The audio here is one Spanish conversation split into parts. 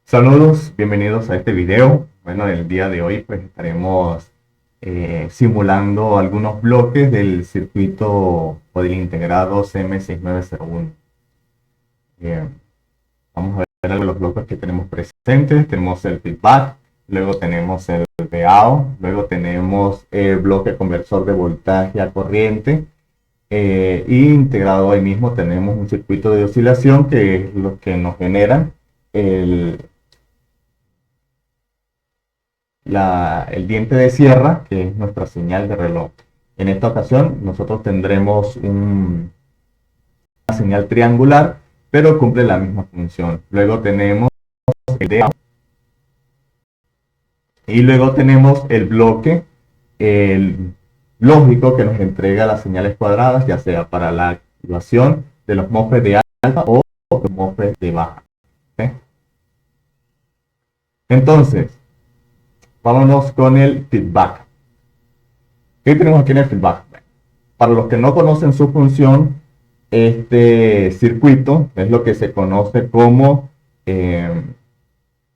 Saludos, bienvenidos a este video. Bueno, el día de hoy pues estaremos simulando algunos bloques del circuito o del integrado CM6901. Bien, vamos a ver algo de los bloques que tenemos presentes. Tenemos el feedback, luego tenemos el PAO, luego tenemos el bloque conversor de voltaje a corriente y integrado ahí mismo tenemos un circuito de oscilación que es lo que nos genera el el diente de sierra, que es nuestra señal de reloj. En esta ocasión nosotros tendremos una señal triangular, pero cumple la misma función. Luego tenemos el DA, y luego tenemos el bloque lógico que nos entrega las señales cuadradas, ya sea para la activación de los MOSFET de alta o los MOSFET de baja. ¿Sí? Entonces, vámonos con el feedback. ¿Qué tenemos aquí en el feedback? Para los que no conocen su función, este circuito es lo que se conoce como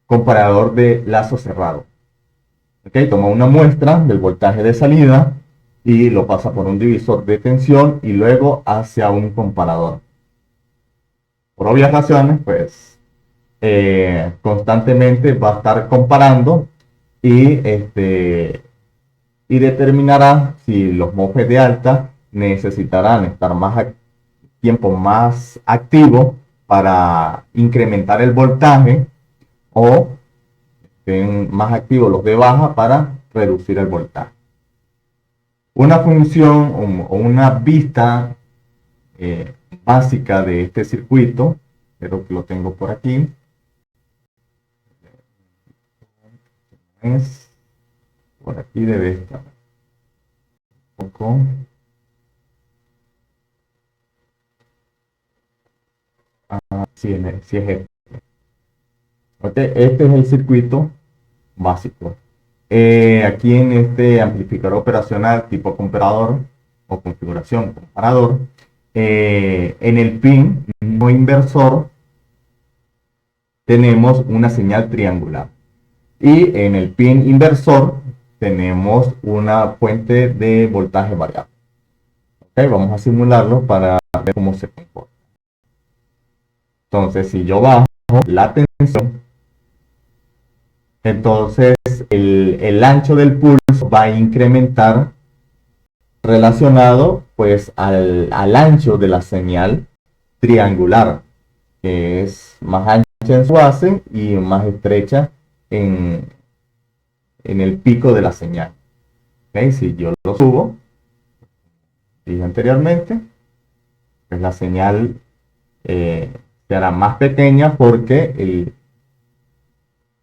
comparador de lazo cerrado. ¿Okay? Toma una muestra del voltaje de salida y lo pasa por un divisor de tensión y luego hacia un comparador. Por obvias razones, pues constantemente va a estar comparando y determinará si los MOSFET de alta necesitarán estar tiempo más activo para incrementar el voltaje o estén más activos los de baja para reducir el voltaje. Una función o una vista básica de este circuito, espero que lo tengo por aquí, es por aquí debe estar un poco. Sí, sí es este. Okay, este es el circuito básico. Aquí en este amplificador operacional tipo comparador o configuración comparador, en el pin no inversor tenemos una señal triangular y en el pin inversor tenemos una fuente de voltaje variable. Okay, vamos a simularlo para ver cómo se comporta. Entonces, si yo bajo la tensión, entonces el ancho del pulso va a incrementar relacionado pues al ancho de la señal triangular, que es más ancha en su base y más estrecha en el pico de la señal. ¿Okay? Si yo lo subo, dije anteriormente, pues la señal se hará más pequeña porque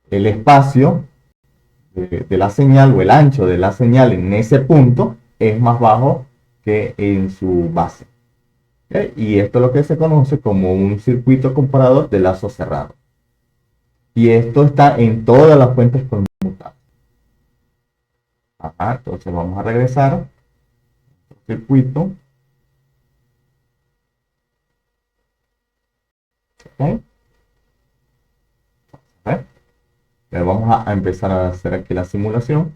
el espacio de la señal o el ancho de la señal en ese punto es más bajo que en su base. ¿Okay? Y esto es lo que se conoce como un circuito comparador de lazo cerrado. Y esto está en todas las fuentes conmutadas. Entonces vamos a regresar al circuito. ¿Okay? Vamos a empezar a hacer aquí la simulación.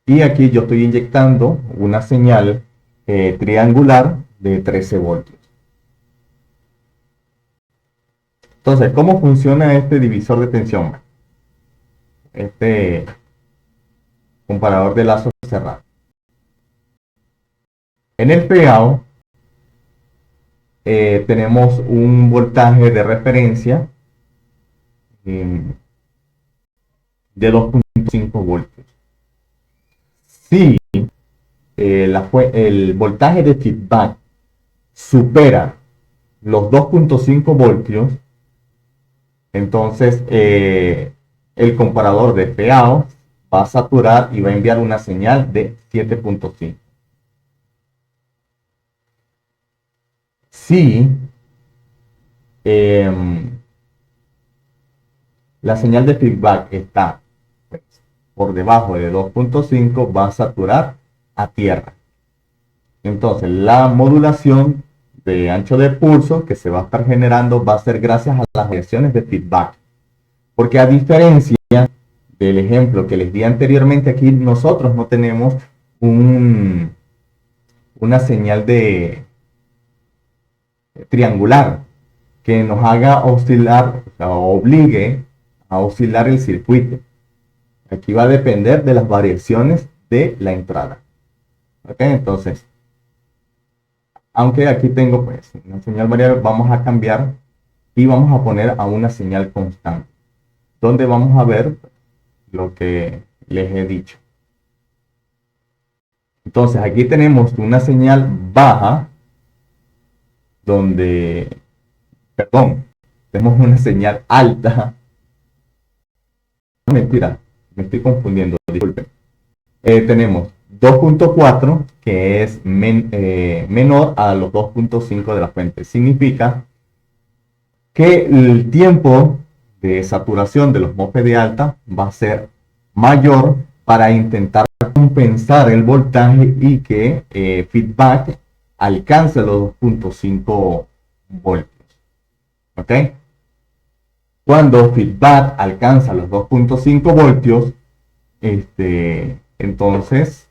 Y aquí yo estoy inyectando una señal triangular de 13 voltios. Entonces, ¿cómo funciona este divisor de tensión? Este comparador de lazo cerrado. En el PAO tenemos un voltaje de referencia de 2.5 voltios. Si el voltaje de feedback supera los 2.5 voltios, entonces el comparador de PAO va a saturar y va a enviar una señal de 7.5. Si la señal de feedback está pues, por debajo de 2.5, va a saturar a tierra. Entonces la modulación este ancho de pulso que se va a estar generando va a ser gracias a las variaciones de feedback. Porque a diferencia del ejemplo que les di anteriormente, aquí nosotros no tenemos una señal de triangular que nos haga oscilar, o sea, obligue a oscilar el circuito. Aquí va a depender de las variaciones de la entrada. ¿Ok? Entonces, aunque aquí tengo pues una señal variable, vamos a cambiar y vamos a poner a una señal constante, donde vamos a ver lo que les he dicho. Entonces, aquí tenemos una señal baja, perdón, tenemos una señal alta. Mentira, me estoy confundiendo, disculpen. Tenemos 2.4 que es menor a los 2.5 de la fuente. Significa que el tiempo de saturación de los MOSFET de alta va a ser mayor para intentar compensar el voltaje y que feedback alcance los 2.5 voltios. ¿Ok? Cuando feedback alcanza los 2.5 voltios, entonces,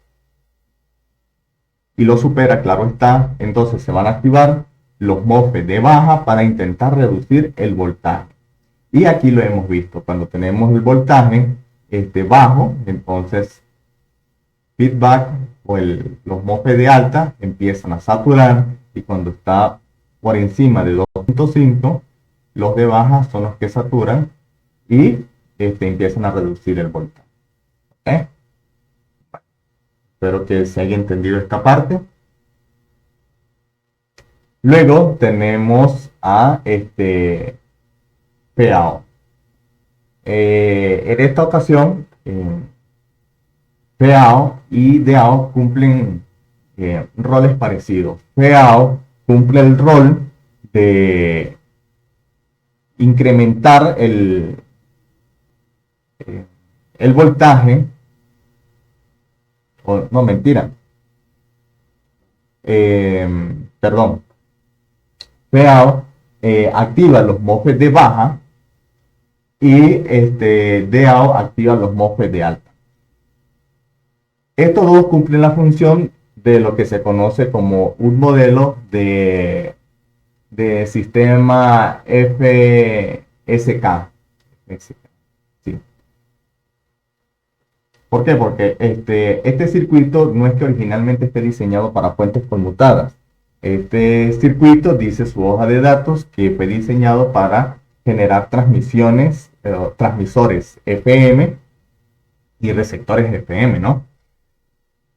y lo supera, claro está, entonces se van a activar los MOSFET de baja para intentar reducir el voltaje. Y aquí lo hemos visto, cuando tenemos el voltaje bajo, entonces feedback o los MOSFET de alta empiezan a saturar, y cuando está por encima de 2.5, los de baja son los que saturan y empiezan a reducir el voltaje. ¿Okay? Espero que se haya entendido esta parte. Luego tenemos a PAO. En esta ocasión, PAO y DAO cumplen roles parecidos. PAO cumple el rol de incrementar el voltaje, no, mentira, perdón, PAO activa los MOSFET de baja y DAO activa los MOSFET de alta. Estos dos cumplen la función de lo que se conoce como un modelo de sistema FSK. Sí. ¿Por qué? Porque este circuito no es que originalmente esté diseñado para fuentes conmutadas. Este circuito dice su hoja de datos que fue diseñado para generar transmisores FM y receptores FM, ¿no?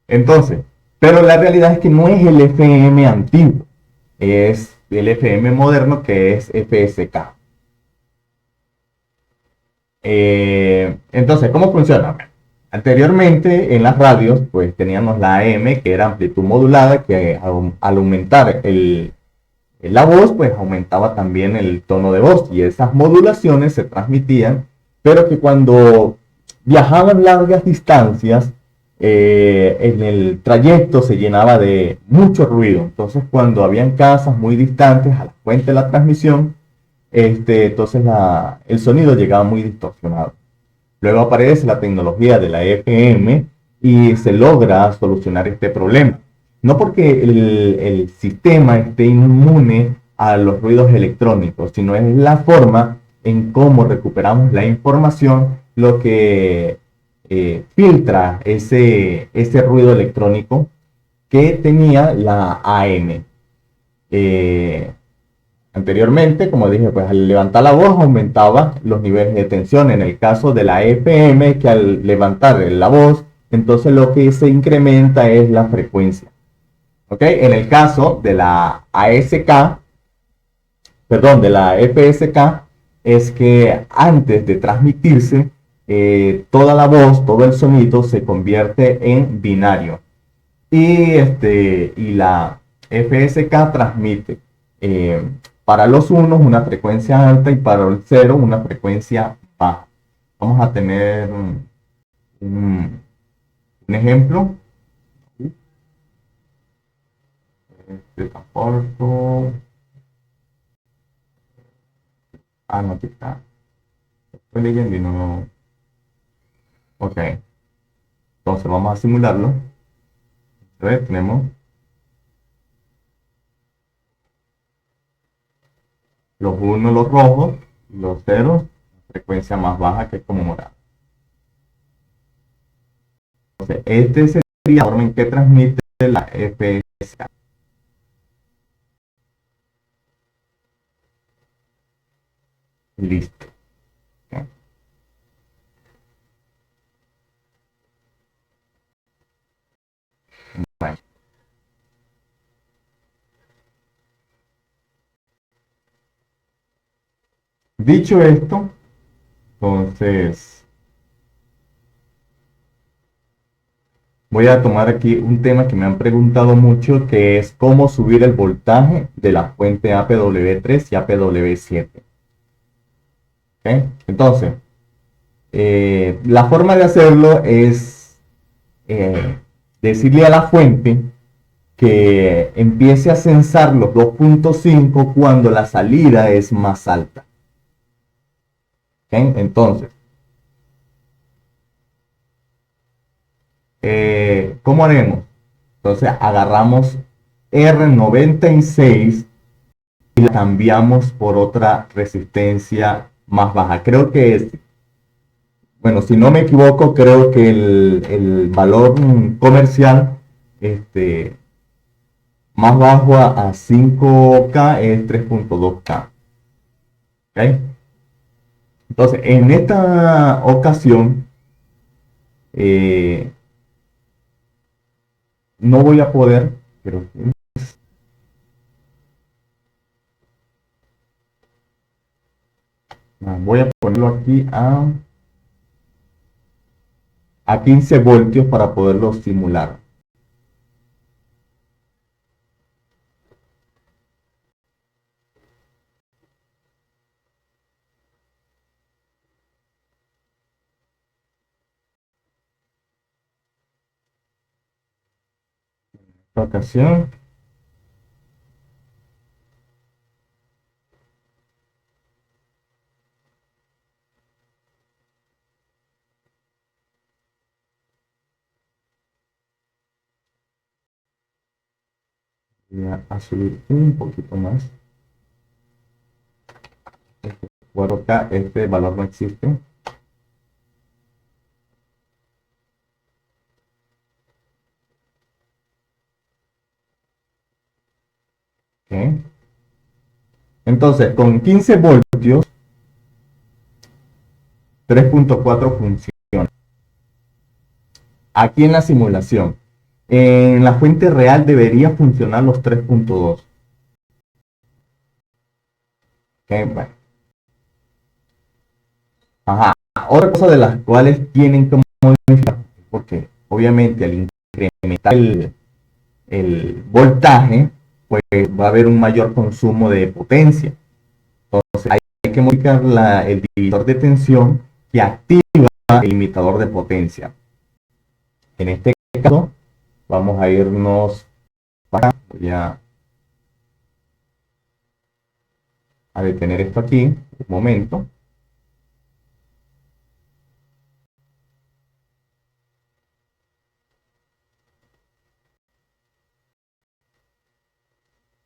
Entonces, pero la realidad es que no es el FM antiguo, es el FM moderno, que es FSK. Entonces, ¿cómo funciona? Anteriormente en las radios pues teníamos la AM, que era amplitud modulada, que al aumentar la voz pues aumentaba también el tono de voz, y esas modulaciones se transmitían, pero que cuando viajaban largas distancias en el trayecto se llenaba de mucho ruido. Entonces cuando habían casas muy distantes a la fuente de la transmisión, entonces el sonido llegaba muy distorsionado. Luego aparece la tecnología de la FM y se logra solucionar este problema. No porque el sistema esté inmune a los ruidos electrónicos, sino es la forma en cómo recuperamos la información lo que filtra ese ruido electrónico que tenía la AM. Anteriormente, como dije, pues al levantar la voz aumentaba los niveles de tensión. En el caso de la FM, que al levantar la voz, entonces lo que se incrementa es la frecuencia. ¿Ok? En el caso de la ASK, perdón, de la FSK, es que antes de transmitirse, toda la voz, todo el sonido se convierte en binario. Y la FSK transmite para los unos una frecuencia alta y para el 0 una frecuencia baja. Vamos a tener un ejemplo. Este tampoco. Ah, no, aquí está. Estoy leyendo y no. Ok. Entonces vamos a simularlo. ¿Ves? Tenemos los unos, los rojos, los ceros, frecuencia más baja que es como morado. Entonces, este sería la forma en que transmite la FSK. Listo. ¿Ok? Bueno. Dicho esto, entonces voy a tomar aquí un tema que me han preguntado mucho, que es cómo subir el voltaje de la fuente APW3 y APW7. ¿Ok? Entonces, la forma de hacerlo es decirle a la fuente que empiece a censar los 2.5 cuando la salida es más alta. ¿Ok? Entonces, ¿cómo haremos? Entonces agarramos R96 y la cambiamos por otra resistencia más baja. Creo que es, bueno, si no me equivoco, creo que el valor comercial más bajo a 5K es 3.2K. ¿Okay? Entonces, en esta ocasión, eh, no voy a poder, pero voy a ponerlo aquí a 15 voltios para poderlo simular. Esta ocasión, voy a subir un poquito más. Por acá, este valor no existe. ¿Okay? Entonces, con 15 voltios, 3.4 funciona. Aquí en la simulación, en la fuente real debería funcionar los 3.2. ¿Okay? Bueno. Ajá. Otra cosa de las cuales tienen que modificar, porque obviamente al incrementar el voltaje, pues va a haber un mayor consumo de potencia. Entonces hay que modificar el divisor de tensión que activa el limitador de potencia. En este caso, vamos a irnos para acá. Voy a detener esto aquí un momento.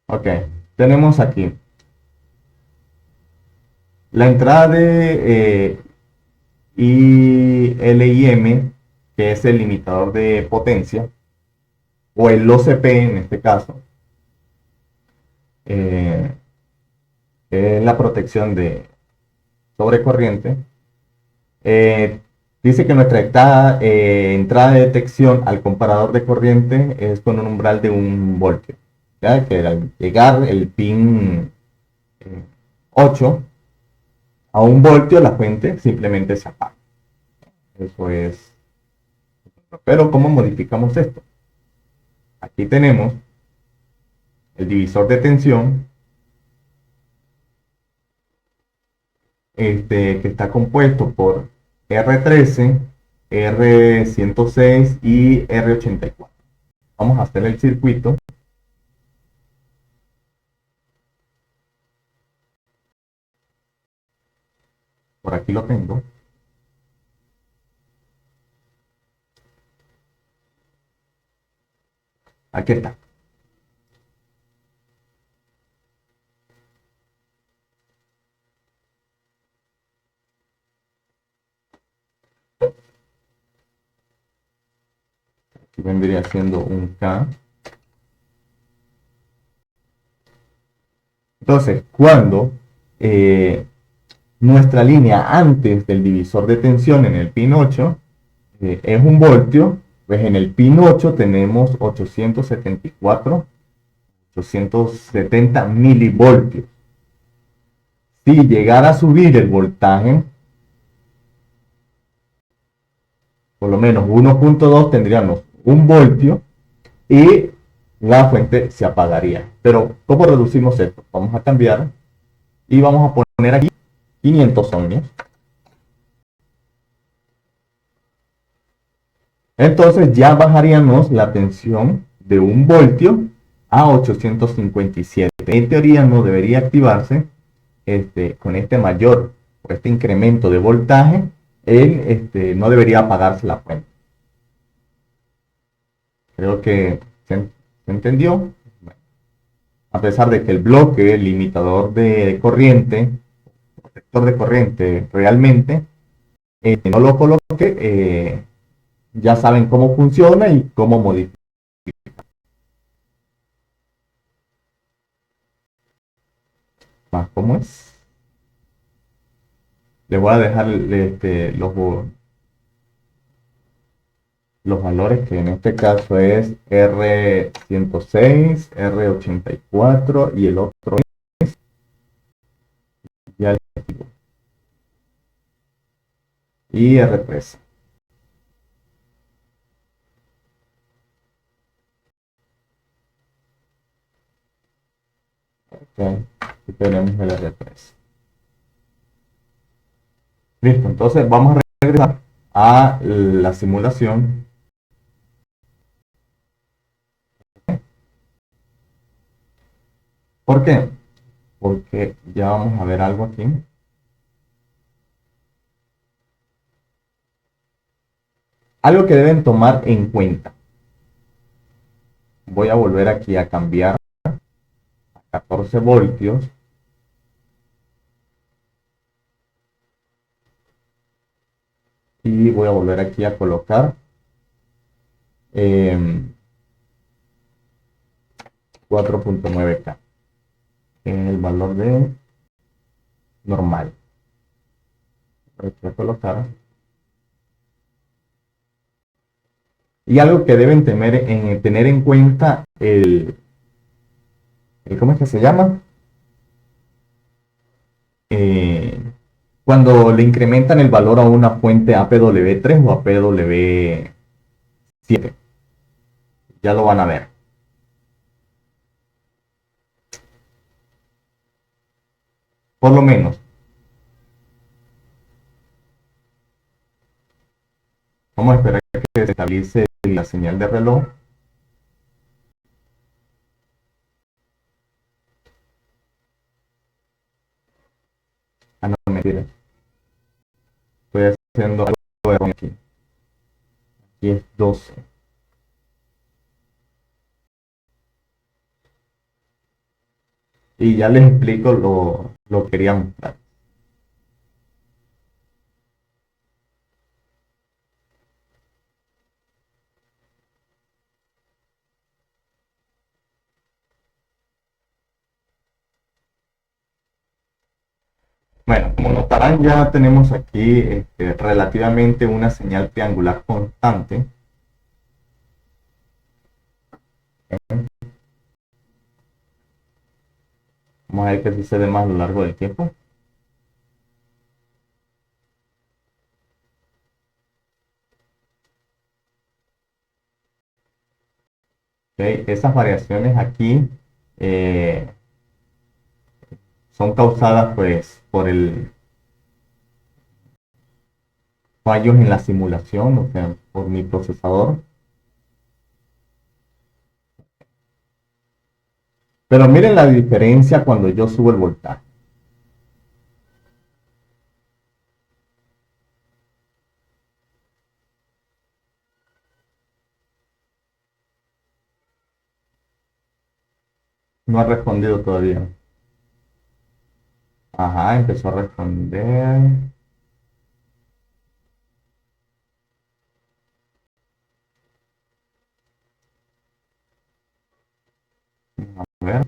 Ok, tenemos aquí la entrada de ILIM, que es el limitador de potencia, o el OCP en este caso, es la protección de sobrecorriente. Dice que nuestra entrada de detección al comparador de corriente es con un umbral de 1 voltio. ¿Ya? Que al llegar el pin 8 a 1 voltio, la fuente simplemente se apaga. Eso es. Pero ¿cómo modificamos esto? Aquí tenemos el divisor de tensión, que está compuesto por R13, R106 y R84. Vamos a hacer el circuito. por aquí lo tengo. Aquí está. Aquí vendría siendo un K. Entonces, cuando nuestra línea antes del divisor de tensión en el pin 8 es 1 voltio, pues en el pin 8 tenemos 870 milivoltios. Si llegara a subir el voltaje, por lo menos 1.2, tendríamos 1 voltio y la fuente se apagaría. Pero, ¿cómo reducimos esto? Vamos a cambiar y vamos a poner aquí 500 ohmios. Entonces ya bajaríamos la tensión de 1 voltio a 857. En teoría no debería activarse con este mayor o este incremento de voltaje, no debería apagarse la fuente. Creo que se entendió. A pesar de que el bloque limitador de corriente, protector de corriente, realmente no lo coloque, ya saben cómo funciona y cómo modificar. Más cómo es. Les voy a dejar los valores, que en este caso es R106, R84 y el otro es ya y R3. Okay. Aquí tenemos el R3. Listo, entonces vamos a regresar a la simulación. ¿Por qué? Porque ya vamos a ver algo aquí. Algo que deben tomar en cuenta. Voy a volver aquí a cambiar a 14 voltios. Y voy a volver aquí a colocar 4.9K en el valor de normal. Voy a colocar. Y algo que deben tener en cuenta ¿cómo es que se llama? Cuando le incrementan el valor a una fuente APW3 o APW7. Ya lo van a ver. Por lo menos. Vamos a esperar que se estabilice la señal de reloj. Ah, no, mentira. Estoy haciendo algo de error aquí. Aquí es 12. Y ya les explico lo que quería mostrar. Bueno, como notarán, ya tenemos aquí relativamente una señal triangular constante. Vamos a ver qué sucede más a lo largo del tiempo. Okay. Esas variaciones aquí son causadas pues por fallos en la simulación, o sea, por mi procesador. Pero miren la diferencia cuando yo subo el voltaje. No ha respondido todavía. Ajá, empezó a responder. A ver.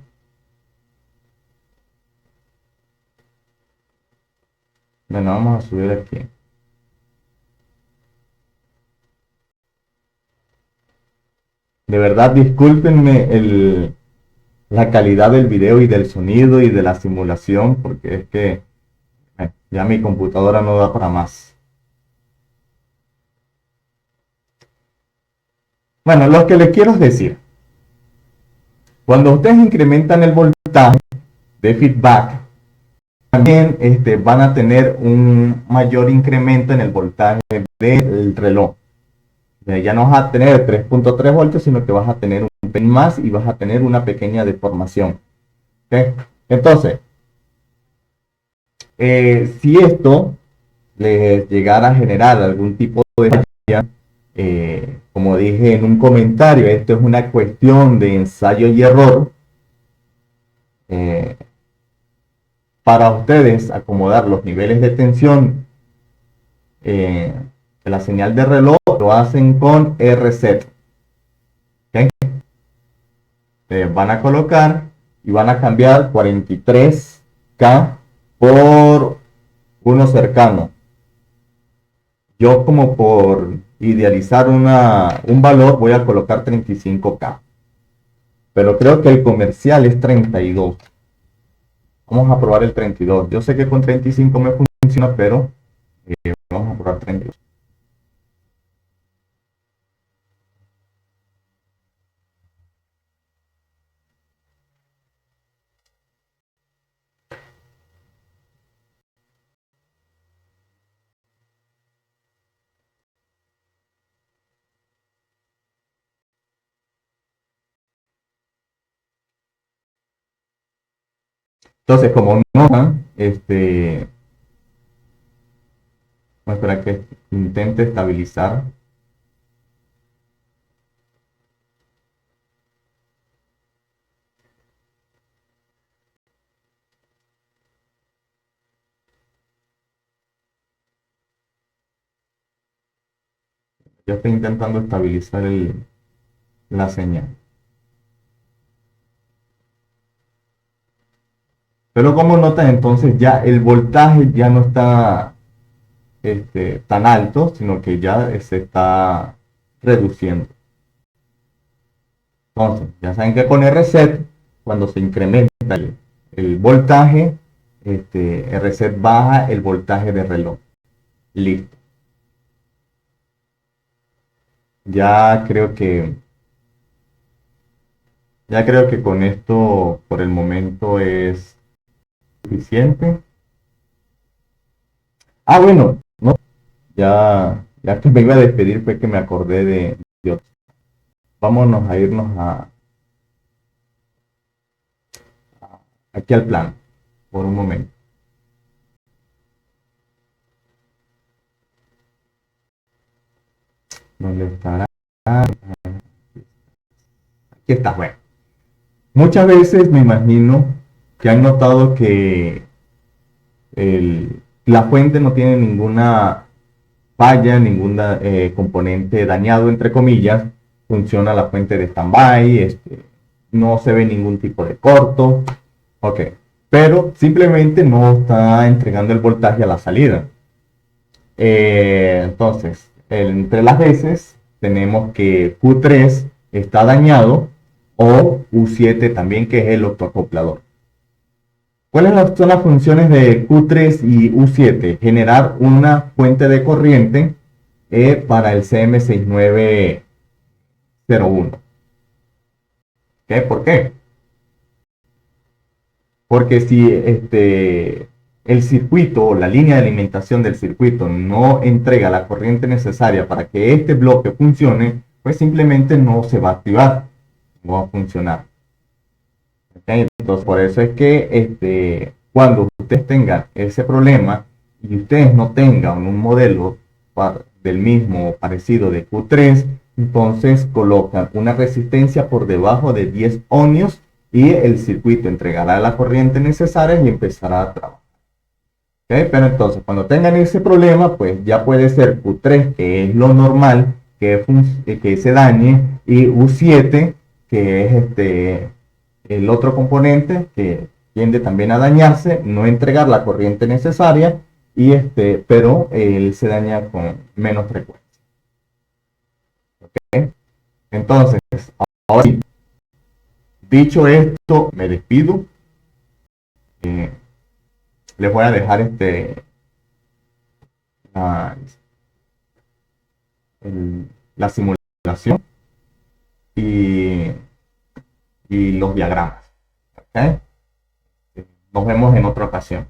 Bueno, vamos a subir aquí. De verdad, discúlpenme la calidad del video y del sonido y de la simulación, porque es que ya mi computadora no da para más. Bueno, lo que les quiero decir, cuando ustedes incrementan el voltaje de feedback, también van a tener un mayor incremento en el voltaje del reloj. Ya no vas a tener 3.3 voltios, sino que vas a tener un pelín más y vas a tener una pequeña deformación. ¿Okay? Entonces, si esto les llegara a generar algún tipo de falla, como dije en un comentario, esto es una cuestión de ensayo y error. Eh, para ustedes acomodar los niveles de tensión de la señal de reloj, lo hacen con RSET. ¿Okay? Van a colocar y van a cambiar 43K por uno cercano. Yo, como por idealizar un valor, voy a colocar 35K. Pero creo que el comercial es 32. Vamos a probar el 32. Yo sé que con 35 me funciona, pero vamos a probar 32. Entonces, como no, voy a esperar que intente estabilizar. Yo estoy intentando estabilizar la señal. Pero como notan, entonces ya el voltaje ya no está tan alto, sino que ya se está reduciendo. Entonces, ya saben que con reset, cuando se incrementa el voltaje, reset baja el voltaje de reloj. Listo. Ya creo que, ya creo que con esto por el momento es suficiente. Ah, bueno, no, ya que me iba a despedir fue que me acordé de otro. Vámonos a irnos aquí al plan por un momento. ¿Dónde estará? Aquí está, bueno. Muchas veces me imagino que han notado que la fuente no tiene ninguna falla, ningún componente dañado, entre comillas. Funciona la fuente de standby, no se ve ningún tipo de corto. Ok, pero simplemente no está entregando el voltaje a la salida. Entonces, entre las veces tenemos que Q3 está dañado o U7 también, que es el optoacoplador. ¿Cuáles son las funciones de Q3 y U7? Generar una fuente de corriente para el CM6901. ¿Okay? ¿Por qué? Porque si el circuito o la línea de alimentación del circuito no entrega la corriente necesaria para que este bloque funcione, pues simplemente no se va a activar, no va a funcionar. ¿Okay? Entonces, por eso es que cuando ustedes tengan ese problema y ustedes no tengan un modelo del mismo parecido de Q3, entonces colocan una resistencia por debajo de 10 ohmios y el circuito entregará la corriente necesaria y empezará a trabajar. ¿Okay? Pero entonces, cuando tengan ese problema, pues ya puede ser Q3, que es lo normal que se dañe, y U7, que es el otro componente que tiende también a dañarse, no entregar la corriente necesaria, pero él se daña con menos frecuencia. ¿Okay? Entonces, ahora sí, dicho esto, me despido. Eh, les voy a dejar la, la simulación y, y los diagramas. ¿Okay? Nos vemos en otra ocasión.